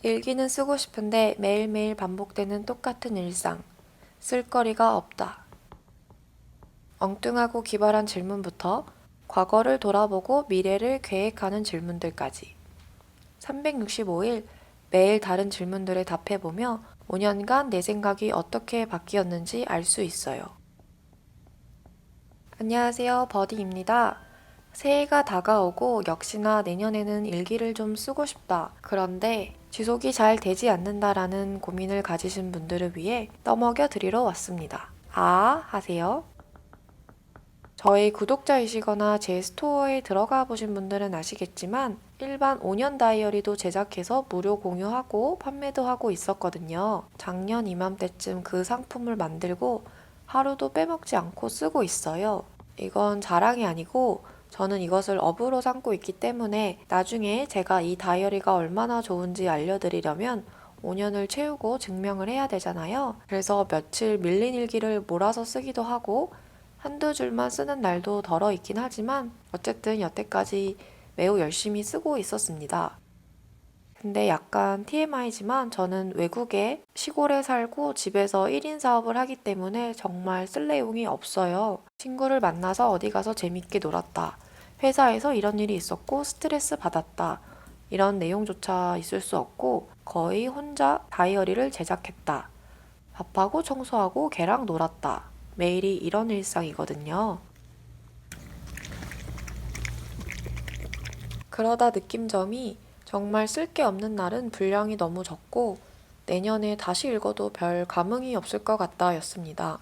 일기는 쓰고 싶은데 매일매일 반복되는 똑같은 일상. 쓸거리가 없다. 엉뚱하고 기발한 질문부터 과거를 돌아보고 미래를 계획하는 질문들까지. 365일 매일 다른 질문들에 답해보며 5년간 내 생각이 어떻게 바뀌었는지 알 수 있어요. 안녕하세요. 버디입니다. 새해가 다가오고 역시나 내년에는 일기를 좀 쓰고 싶다. 그런데 지속이 잘 되지 않는다라는 고민을 가지신 분들을 위해 떠먹여 드리러 왔습니다. 아, 하세요? 저희 구독자이시거나 제 스토어에 들어가 보신 분들은 아시겠지만 일반 5년 다이어리도 제작해서 무료 공유하고 판매도 하고 있었거든요. 작년 이맘때쯤 그 상품을 만들고 하루도 빼먹지 않고 쓰고 있어요. 이건 자랑이 아니고 저는 이것을 업으로 삼고 있기 때문에 나중에 제가 이 다이어리가 얼마나 좋은지 알려드리려면 5년을 채우고 증명을 해야 되잖아요. 그래서 며칠 밀린 일기를 몰아서 쓰기도 하고 한두 줄만 쓰는 날도 덜어 있긴 하지만 어쨌든 여태까지 매우 열심히 쓰고 있었습니다. 근데 약간 TMI지만 저는 외국에 시골에 살고 집에서 1인 사업을 하기 때문에 정말 쓸 내용이 없어요. 친구를 만나서 어디 가서 재밌게 놀았다. 회사에서 이런 일이 있었고 스트레스 받았다. 이런 내용조차 있을 수 없고 거의 혼자 다이어리를 제작했다. 밥하고 청소하고 걔랑 놀았다. 매일이 이런 일상이거든요. 그러다 느낀 점이 정말 쓸 게 없는 날은 분량이 너무 적고 내년에 다시 읽어도 별 감흥이 없을 것 같다 였습니다.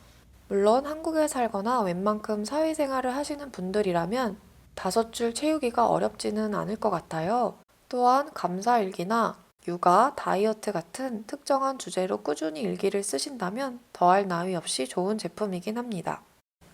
물론 한국에 살거나 웬만큼 사회생활을 하시는 분들이라면 5줄 채우기가 어렵지는 않을 것 같아요. 또한 감사일기나 육아, 다이어트 같은 특정한 주제로 꾸준히 일기를 쓰신다면 더할 나위 없이 좋은 제품이긴 합니다.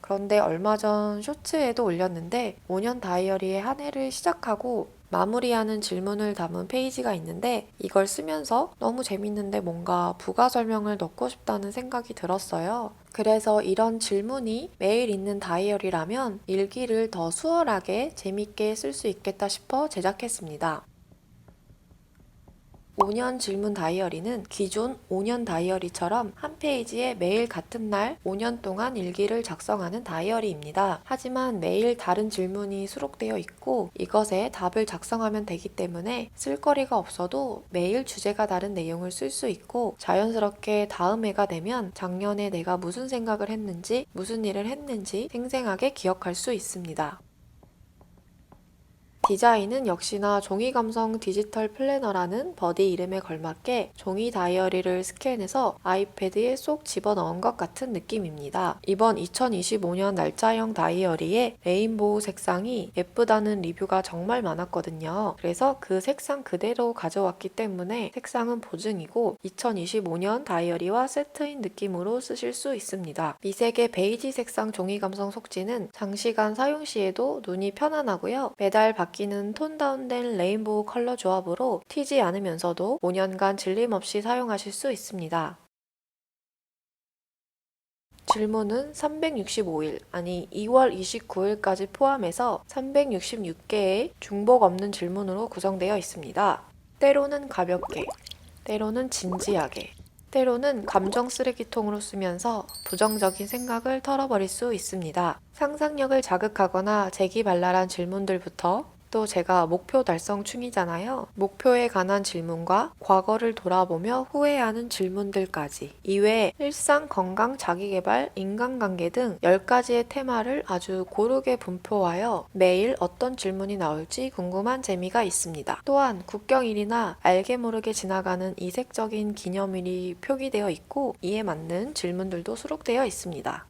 그런데 얼마 전 쇼츠에도 올렸는데 5년 다이어리의 한 해를 시작하고 마무리하는 질문을 담은 페이지가 있는데 이걸 쓰면서 너무 재밌는데 뭔가 부가 설명을 넣고 싶다는 생각이 들었어요. 그래서 이런 질문이 매일 있는 다이어리라면 일기를 더 수월하게 재밌게 쓸 수 있겠다 싶어 제작했습니다. 5년 질문 다이어리는 기존 5년 다이어리처럼 한 페이지에 매일 같은 날 5년 동안 일기를 작성하는 다이어리입니다. 하지만 매일 다른 질문이 수록되어 있고 이것에 답을 작성하면 되기 때문에 쓸거리가 없어도 매일 주제가 다른 내용을 쓸 수 있고 자연스럽게 다음 해가 되면 작년에 내가 무슨 생각을 했는지 무슨 일을 했는지 생생하게 기억할 수 있습니다. 디자인은 역시나 종이감성 디지털 플래너라는 버디 이름에 걸맞게 종이 다이어리를 스캔해서 아이패드에 쏙 집어넣은 것 같은 느낌입니다. 이번 2025년 날짜형 다이어리에 레인보우 색상이 예쁘다는 리뷰가 정말 많았거든요. 그래서 그 색상 그대로 가져왔기 때문에 색상은 보증이고 2025년 다이어리와 세트인 느낌으로 쓰실 수 있습니다. 미색의 베이지 색상 종이감성 속지는 장시간 사용 시에도 눈이 편안하고요. 매달 바뀌는 톤 다운된 레인보우 컬러 조합으로 튀지 않으면서도 5년간 질림없이 사용하실 수 있습니다. 질문은 365일, 아니 2월 29일까지 포함해서 366개의 중복 없는 질문으로 구성되어 있습니다. 때로는 가볍게, 때로는 진지하게, 때로는 감정 쓰레기통으로 쓰면서 부정적인 생각을 털어버릴 수 있습니다. 상상력을 자극하거나 재기발랄한 질문들부터 또 제가 목표 달성 중이잖아요. 목표에 관한 질문과 과거를 돌아보며 후회하는 질문들까지 이외에 일상, 건강, 자기계발, 인간관계 등 10가지의 테마를 아주 고르게 분포하여 매일 어떤 질문이 나올지 궁금한 재미가 있습니다. 또한 국경일이나 알게 모르게 지나가는 이색적인 기념일이 표기되어 있고 이에 맞는 질문들도 수록되어 있습니다.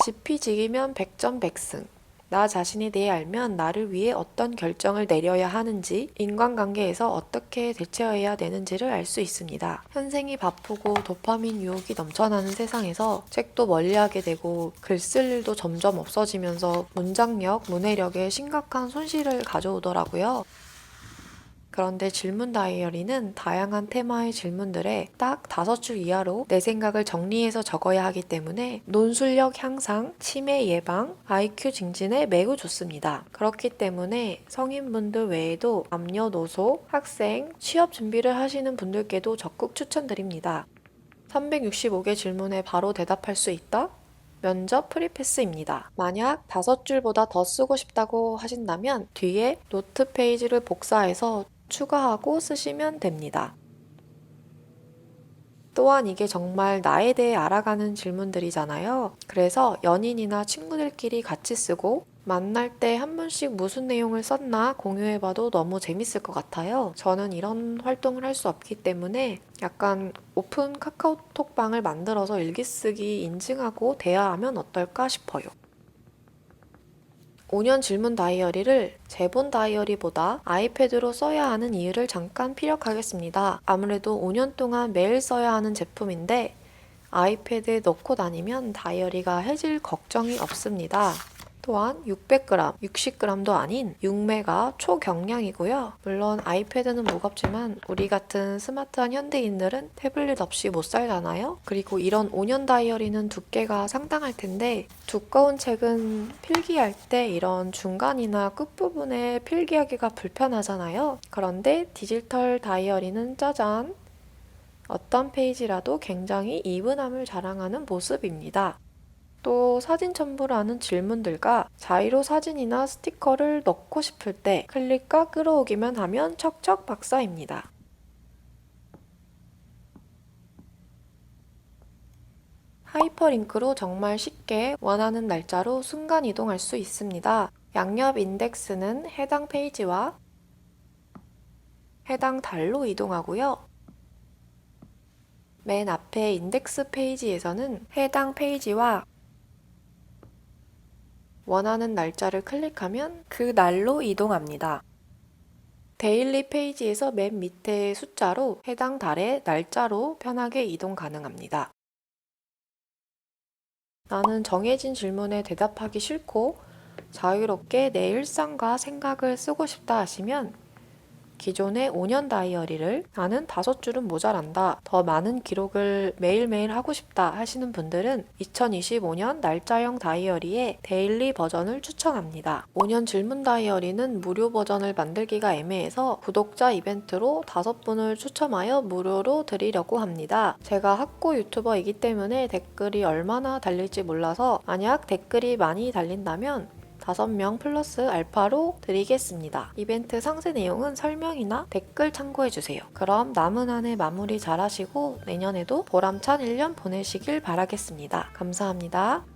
지피지기면 100점 100승. 나 자신에 대해 알면 나를 위해 어떤 결정을 내려야 하는지, 인간관계에서 어떻게 대처해야 되는지를 알 수 있습니다. 현생이 바쁘고 도파민 유혹이 넘쳐나는 세상에서 책도 멀리하게 되고 글 쓸 일도 점점 없어지면서 문장력, 문해력에 심각한 손실을 가져오더라고요. 그런데 질문 다이어리는 다양한 테마의 질문들에 딱 5줄 이하로 내 생각을 정리해서 적어야 하기 때문에 논술력 향상, 치매 예방, IQ 증진에 매우 좋습니다. 그렇기 때문에 성인분들 외에도 남녀노소, 학생, 취업 준비를 하시는 분들께도 적극 추천드립니다. 365개 질문에 바로 대답할 수 있다? 면접 프리패스입니다. 만약 5줄보다 더 쓰고 싶다고 하신다면 뒤에 노트 페이지를 복사해서 추가하고 쓰시면 됩니다. 또한 이게 정말 나에 대해 알아가는 질문들이잖아요. 그래서 연인이나 친구들끼리 같이 쓰고 만날 때 한 번씩 무슨 내용을 썼나 공유해봐도 너무 재밌을 것 같아요. 저는 이런 활동을 할 수 없기 때문에 약간 오픈 카카오톡방을 만들어서 일기쓰기 인증하고 대화하면 어떨까 싶어요. 5년 질문 다이어리를 제본 다이어리보다 아이패드로 써야 하는 이유를 잠깐 피력하겠습니다. 아무래도 5년 동안 매일 써야 하는 제품인데 아이패드에 넣고 다니면 다이어리가 해질 걱정이 없습니다. 또한 600g, 60g도 아닌 6메가 초경량이고요. 물론 아이패드는 무겁지만 우리 같은 스마트한 현대인들은 태블릿 없이 못 살잖아요. 그리고 이런 5년 다이어리는 두께가 상당할 텐데 두꺼운 책은 필기할 때 이런 중간이나 끝부분에 필기하기가 불편하잖아요. 그런데 디지털 다이어리는 짜잔! 어떤 페이지라도 굉장히 이분함을 자랑하는 모습입니다. 또 사진 첨부를 하는 질문들과 자이로 사진이나 스티커를 넣고 싶을 때 클릭과 끌어오기만 하면 척척 박사입니다. 하이퍼링크로 정말 쉽게 원하는 날짜로 순간 이동할 수 있습니다. 양옆 인덱스는 해당 페이지와 해당 달로 이동하고요. 맨 앞에 인덱스 페이지에서는 해당 페이지와 원하는 날짜를 클릭하면 그 날로 이동합니다. 데일리 페이지에서 맨 밑에 숫자로 해당 달의 날짜로 편하게 이동 가능합니다. 나는 정해진 질문에 대답하기 싫고 자유롭게 내 일상과 생각을 쓰고 싶다 하시면 기존의 5년 다이어리를 나는 5줄은 모자란다, 더 많은 기록을 매일매일 하고 싶다 하시는 분들은 2025년 날짜형 다이어리의 데일리 버전을 추천합니다. 5년 질문 다이어리는 무료 버전을 만들기가 애매해서 구독자 이벤트로 5분을 추첨하여 무료로 드리려고 합니다. 제가 학고 유튜버이기 때문에 댓글이 얼마나 달릴지 몰라서 만약 댓글이 많이 달린다면 5명 플러스 알파로 드리겠습니다. 이벤트 상세 내용은 설명이나 댓글 참고해주세요. 그럼 남은 한 해 마무리 잘 하시고 내년에도 보람찬 1년 보내시길 바라겠습니다. 감사합니다.